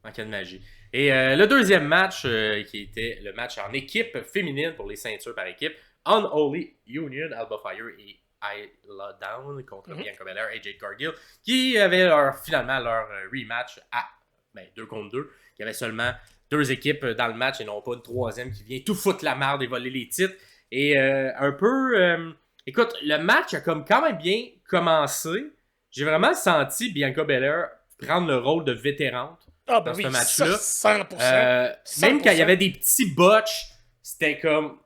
Manquait de magie. Et le deuxième match, qui était le match en équipe féminine pour les ceintures par équipe, Unholy Union, Alba Fire et Isla Dawn contre Bianca Belair et Jade Cargill, qui avaient finalement leur rematch à 2 contre 2. Il y avait seulement 2 équipes dans le match et non pas une troisième qui vient tout foutre la merde et voler les titres. Et écoute, le match a comme quand même bien commencé. J'ai vraiment senti Bianca Belair prendre le rôle de vétérante dans ce match-là. 100%. Même quand il y avait des petits botches, c'était comme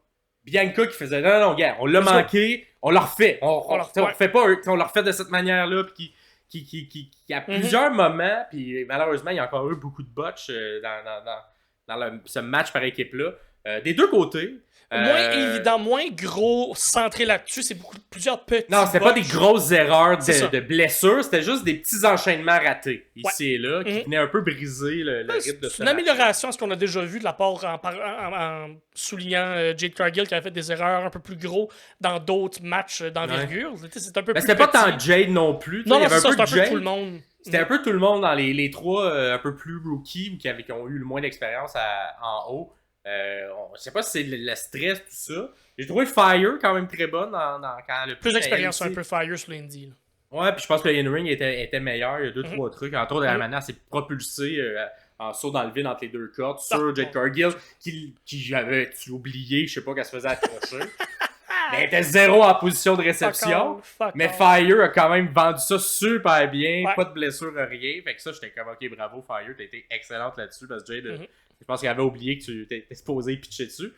Bianca qui faisait non, gars, on l'a manqué, on le refait. On le refait pas, on le refait de cette manière-là. Puis qui à plusieurs moments, puis malheureusement, il y a encore eu beaucoup de botches dans ce match par équipe-là. Des deux côtés. Moins évident, moins gros, centré là-dessus, c'est plusieurs petits. Non, c'était pas des grosses erreurs de blessures, c'était juste des petits enchaînements ratés, ici et là, qui venaient un peu briser le rythme de ce match. C'est une amélioration à ce qu'on a déjà vu de la part en soulignant Jade Cargill qui a fait des erreurs un peu plus gros dans d'autres matchs d'envergure. C'est un peu plus c'était pas tant Jade non plus. Non, c'est un peu tout le monde. C'était un peu tout le monde dans les trois un peu plus rookies ou qui ont eu le moins d'expérience en haut. Je sais pas si c'est le stress, tout ça. J'ai trouvé Fire quand même très bonne quand le plus d'expérience un peu Fire sur l'Indie. Ouais, puis je pense que le in-ring était meilleur. Il y a 2-3 trucs. Entre autres, la manière, c'est propulsé en saut dans le vide entre les deux cordes sur Jade Cargill, qui j'avais oublié, je sais pas qu'elle se faisait accrocher. Mais elle était zéro en position de réception. Mais Fire a quand même vendu ça super bien. Pas de blessure, rien. Fait que ça, j'étais comme, ok, bravo Fire, t'as été excellente là-dessus parce que Jade, je pense qu'elle avait oublié que tu étais supposé pitcher dessus.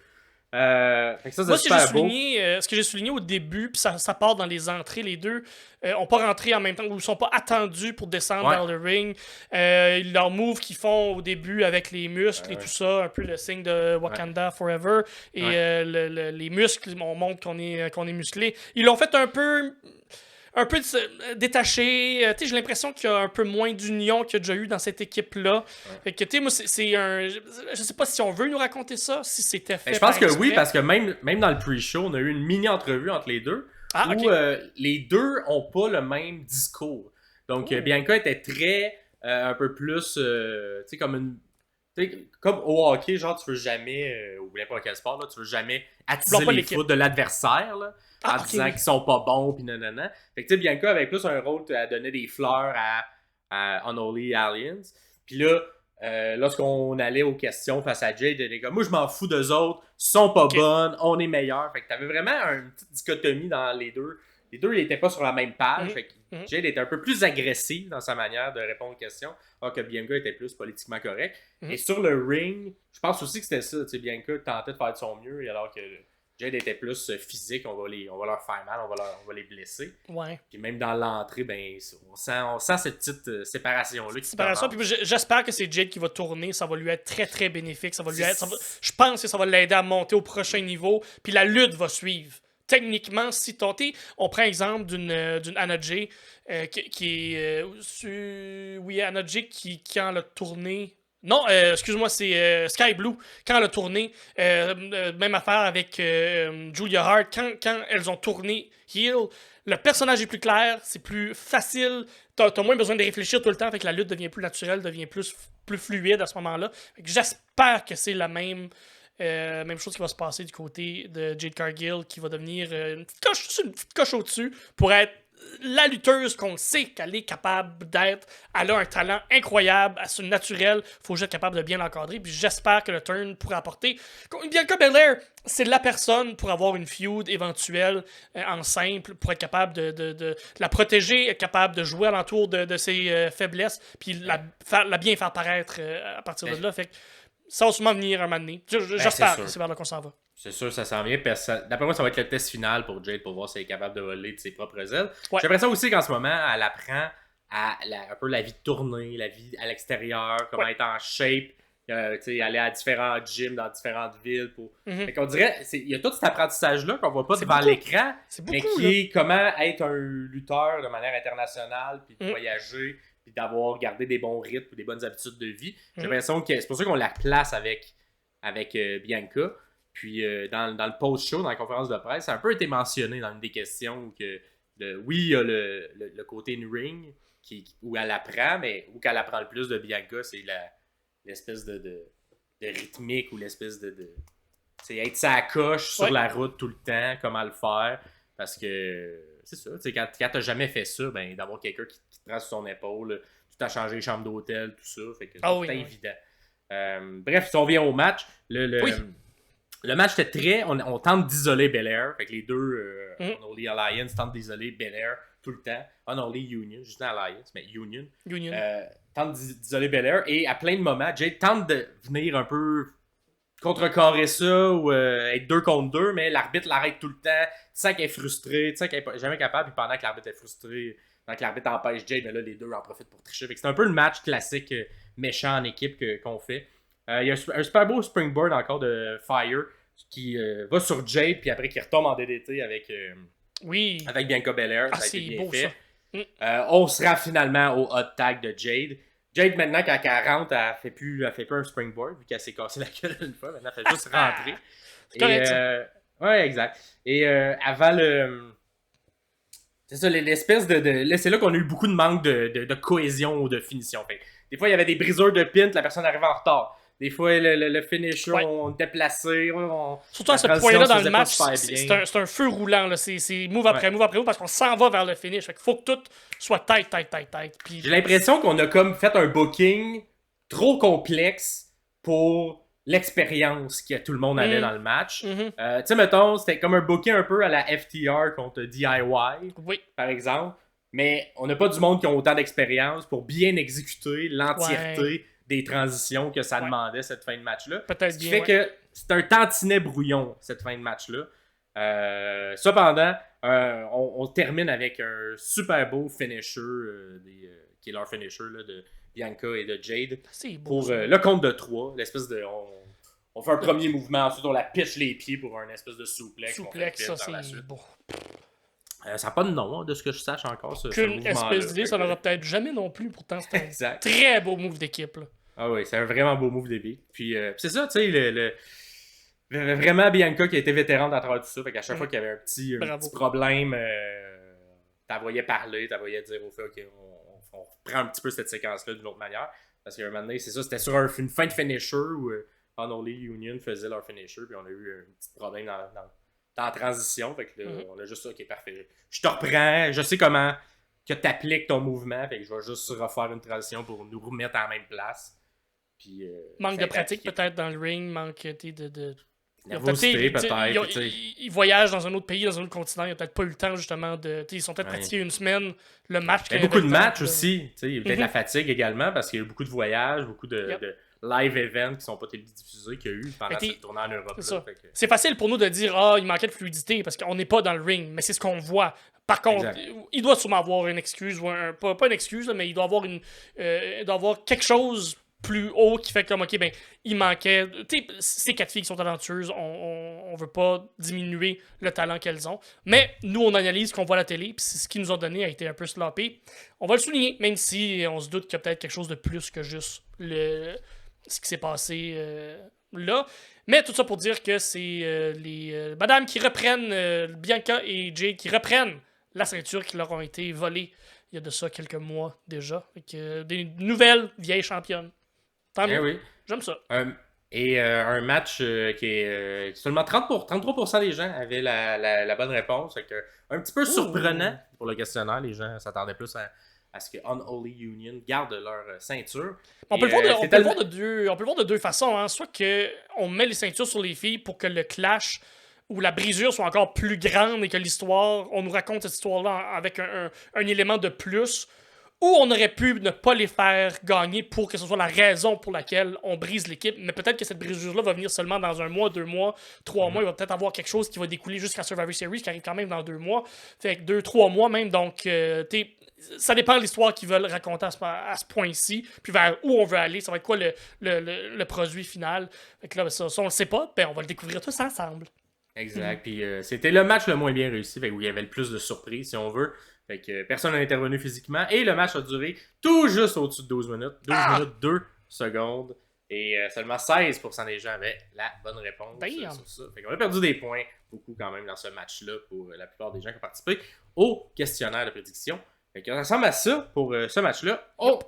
Fait que ça, c'est super beau. Ce que j'ai souligné au début, puis ça part dans les entrées, les deux ont pas rentré en même temps, ou ils sont pas attendus pour descendre dans le ring. Leurs moves qu'ils font au début avec les muscles et tout ça, un peu le signe de Wakanda Forever, et les muscles, on montre qu'on est musclé. Ils l'ont fait un peu détaché. J'ai l'impression qu'il y a un peu moins d'union qu'il y a déjà eu dans cette équipe-là. Fait que, moi, c'est un... Je sais pas si on veut nous raconter ça, si c'était fait. Je pense que oui, parce que même dans le pre-show, on a eu une mini-entrevue entre les deux où les deux ont pas le même discours. Donc, Bianca était très... un peu plus... tu sais, comme au hockey, genre, tu veux jamais... ou n'importe quel sport, là, tu veux jamais attiser les foot de l'adversaire, là. En disant qu'ils sont pas bons, pis nanana. Fait que tu sais, Bianca avait plus un rôle à donner des fleurs à Unholy Aliens. Puis là, lorsqu'on allait aux questions face à Jade, elle était comme, moi je m'en fous d'eux autres, ils sont pas bonnes, on est meilleurs. Fait que t'avais vraiment une petite dichotomie dans les deux. Les deux, ils étaient pas sur la même page. Fait que Jade était un peu plus agressive dans sa manière de répondre aux questions, alors que Bianca était plus politiquement correct. Et sur le ring, je pense aussi que c'était ça. Tu sais, Bianca tentait de faire de son mieux, alors que Jade était plus physique, on va leur faire mal, on va les blesser. Ouais. Puis même dans l'entrée, ben, on sent cette petite séparation-là. Puis j'espère que c'est Jade qui va tourner, ça va lui être très très bénéfique. Je pense que ça va l'aider à monter au prochain niveau, puis la lutte va suivre. Techniquement, si on prend exemple d'une Anna Jay qui est Anna Jay qui quand elle a tourné. Non, excuse-moi, c'est Sky Blue. Quand elle a tourné, même affaire avec Julia Hart, quand elles ont tourné heel, le personnage est plus clair, c'est plus facile, t'as moins besoin de réfléchir tout le temps, fait que la lutte devient plus naturelle, devient plus fluide à ce moment-là. J'espère que c'est la même chose qui va se passer du côté de Jade Cargill, qui va devenir une petite coche au-dessus pour être la lutteuse qu'on sait qu'elle est capable d'être. Elle a un talent incroyable, elle est naturelle, faut juste être capable de bien l'encadrer, puis j'espère que le turn pourra apporter. Bianca Belair, c'est la personne pour avoir une feud éventuelle en simple, pour être capable de la protéger, être capable de jouer alentour de ses faiblesses, puis la bien faire paraître à partir de là. Fait que ça va sûrement venir un moment donné. J'espère que c'est vers là qu'on s'en va. C'est sûr, ça s'en vient. D'après moi, ça va être le test final pour Jade pour voir si elle est capable de voler de ses propres ailes. J'ai l'impression aussi qu'en ce moment, elle apprend un peu la vie de tournée, la vie à l'extérieur, comment être en shape, aller à différents gyms dans différentes villes. Fait qu'on dirait, il y a tout cet apprentissage-là qu'on voit pas devant l'écran, mais qui est comment être un lutteur de manière internationale, puis de voyager, puis d'avoir gardé des bons rythmes ou des bonnes habitudes de vie. J'ai l'impression que c'est pour ça qu'on la place avec Bianca. Puis dans le post-show, dans la conférence de presse, ça a un peu été mentionné dans une des questions que oui, il y a le côté in-ring où elle apprend, mais où qu'elle apprend le plus de Bianca, c'est l'espèce de rythmique ou l'espèce de être sa coche sur la route tout le temps, comment le faire. Parce que c'est ça, quand t'as jamais fait ça, ben d'avoir quelqu'un qui te prend sur son épaule, tout a changé les chambres d'hôtel, tout ça. Fait que c'est évident. Bref, si on vient au match, le match était très. On tente d'isoler Belair. Fait que les deux, Unholy Alliance tentent d'isoler Belair tout le temps. Unholy Union, juste dans Alliance, mais Union. Tente d'isoler Belair. Et à plein de moments, Jade tente de venir un peu contrecarrer ça ou être 2 contre 2, mais l'arbitre l'arrête tout le temps. Tu sens qu'elle est frustrée, tu sens qu'elle n'est jamais capable. Puis pendant que l'arbitre est frustré, pendant que l'arbitre empêche Jade, mais là, les deux en profitent pour tricher. Fait que c'est un peu le match classique méchant en équipe qu'on fait. Il y a un super beau springboard encore de Fire qui va sur Jade, puis après qui retombe en DDT avec Bianca Belair. Ça a été bien beau, fait. Ça. On se rend finalement au hot tag de Jade. Jade, maintenant, quand elle rentre, elle fait plus un springboard, vu qu'elle s'est cassée la gueule une fois. Maintenant, elle fait juste rentrer. C'est correct, ouais, exact. Et avant le... C'est ça, l'espèce de... C'est là qu'on a eu beaucoup de manque de cohésion ou de finition. Fait. Des fois, il y avait des briseurs de pin, la personne arrivait en retard. Des fois, le finisher, on était placé. Surtout à ce point-là dans le match, c'est un feu roulant. Là. C'est move après move après move parce qu'on s'en va vers le finish. Il faut que tout soit tight. Puis... J'ai l'impression qu'on a comme fait un booking trop complexe pour l'expérience que tout le monde avait dans le match. Tu sais, mettons, c'était comme un booking un peu à la FTR contre DIY, par exemple. Mais on n'a pas du monde qui a autant d'expérience pour bien exécuter l'entièreté des transitions que ça demandait cette fin de match-là. Peut-être Ce qui fait que c'est un tantinet brouillon, cette fin de match-là. Cependant, on termine avec un super beau finisher, qui est leur finisher là, de Bianca et de Jade. Beau, pour le compte de 3, l'espèce de... On fait un premier mouvement, ensuite on la pitch les pieds pour un espèce de souplex. Souplex, ça c'est beau. Ça n'a pas de nom, de ce que je sache encore. Qu'une espèce d'idée, ça n'aura peut-être jamais non plus. Pourtant, c'est un très beau move d'équipe. Là. Ah oui, c'est un vraiment beau move d'équipe. Puis c'est ça, tu sais, vraiment Bianca qui a été vétérante à travers tout ça. Fait qu'à chaque fois qu'il y avait un petit problème, t'as voyais parler, t'as voyais dire au fait, OK, on reprend un petit peu cette séquence-là d'une autre manière. Parce qu'à un moment donné, c'est ça, c'était sur une fin de finisher où Unholy Union faisait leur finisher. Puis on a eu un petit problème dans la transition. Fait que là, on a juste ça, OK, parfait. Je te reprends, je sais comment que t'appliques ton mouvement. Fait que je vais juste refaire une transition pour nous remettre à la même place. Puis, manque de pratique peut-être dans le ring, manque de nervosité peut-être. Ils voyagent dans un autre pays, dans un autre continent, ils n'ont peut-être pas eu le temps justement de... Ils sont peut-être pratiqués une semaine, le match... Il y a beaucoup de matchs aussi, il y a peut-être la fatigue également, parce qu'il y a eu beaucoup de voyages, beaucoup de live events qui sont pas télédiffusés qu'il y a eu pendant cette tournée en Europe. C'est facile pour nous de dire « il manquait de fluidité » parce qu'on n'est pas dans le ring, mais c'est ce qu'on voit. Par contre, il doit sûrement avoir une excuse, ou pas une excuse, là, mais il doit avoir quelque chose plus haut qui fait comme, OK, ben, il manquait... Tu sais, ces 4 filles qui sont talentueuses, on veut pas diminuer le talent qu'elles ont. Mais nous, on analyse ce qu'on voit à la télé, puis ce qu'ils nous ont donné a été un peu sloppé. On va le souligner, même si on se doute qu'il y a peut-être quelque chose de plus que juste ce qui s'est passé là. Mais tout ça pour dire que c'est les madames qui reprennent, Bianca et Jade, qui reprennent la ceinture qui leur ont été volée il y a de ça quelques mois déjà. Avec des nouvelles vieilles championnes. Oui. J'aime ça. Un match qui est seulement 33% des gens avaient la bonne réponse. Un petit peu surprenant pour le questionnaire. Les gens s'attendaient plus à ce que Unholy Union garde leur ceinture. On peut le voir de deux façons. Hein. Soit qu'on met les ceintures sur les filles pour que le clash ou la brisure soit encore plus grande et que on nous raconte cette histoire-là avec un élément de plus. Ou on aurait pu ne pas les faire gagner pour que ce soit la raison pour laquelle on brise l'équipe. Mais peut-être que cette brisure-là va venir seulement dans 1 mois, 2 mois, 3 mois. Il va peut-être avoir quelque chose qui va découler jusqu'à Survivor Series qui arrive quand même dans 2 mois. Fait que 2-3 mois même. Donc, ça dépend de l'histoire qu'ils veulent raconter à ce point-ci. Puis vers où on veut aller. Ça va être quoi le produit final. Fait que là, ça on le sait pas. Ben, on va le découvrir tous ensemble. Exact. Puis c'était le match le moins bien réussi. Fait où il y avait le plus de surprises, si on veut. Fait que personne n'a intervenu physiquement. Et le match a duré tout juste au-dessus de 12 minutes. 12 minutes 2 secondes. Et seulement 16% des gens avaient la bonne réponse sur ça. Fait qu'on a perdu des points, beaucoup quand même, dans ce match-là pour la plupart des gens qui ont participé au questionnaire de prédiction. Fait que ça ressemble à ça pour ce match-là. On